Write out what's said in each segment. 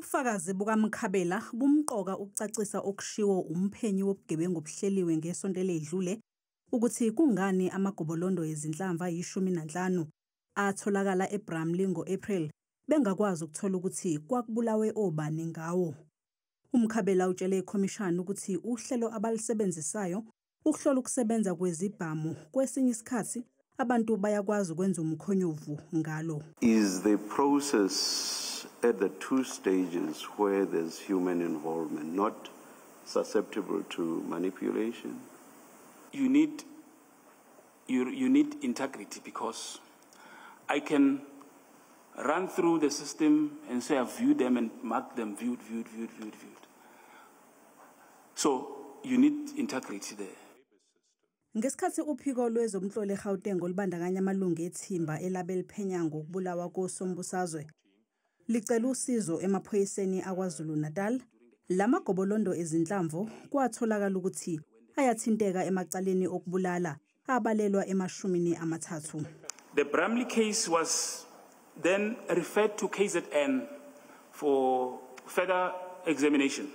Ubufakazi bukaMkhabela bumqoka ukucacisa okushiwo umphenyi wobugebengu obuhleliwe ngesonto eledlule ukuthi kungani amagobolondo ezinhlamvu ayi-15 atholakala eBramley ngo-April bengakwazi ukuthola ukuthi kwakubulawe obani ngawo. UMkhabela utshele ikhomishana ukuthi uhlelo abalisebenzisayo ukuhlola ukusebenza kwezibhamu kwesinye isikhathi abantu bayakwazi ukwenza umkhonyovu ngalo. Is the process at the two stages where there's human involvement not susceptible to manipulation? You need integrity, because I can run through the system and say I've viewed them and marked them viewed. So you need integrity there. Ngesikhathi uphiko lwezomhlolo eGauteng olubandakanya amalungu ethimba elabe liphenya ngokubulawa koSombusazwe licela usizo emaphoyiseni aKwaZulu-Natal, lamagobolondo ezinhlamvu kwatholakala ukuthi ayathinteka emacaleni okubulala abalelwa ema-30. The Bramley case was then referred to KZN for further examination.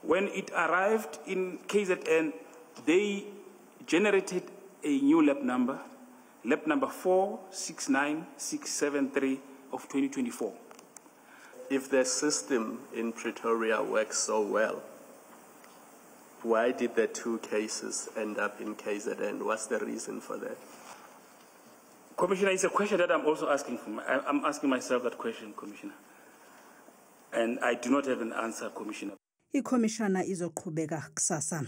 When it arrived in KZN, they generated a new lab number 469673 of 2024. If the system in Pretoria works so well, why did the two cases end up in KZN? What's the reason for that? Commissioner, it's a question that I'm also asking. I'm asking myself that question, Commissioner. And I do not have an answer, Commissioner. Ikhomishana izoqhubeka kusasa.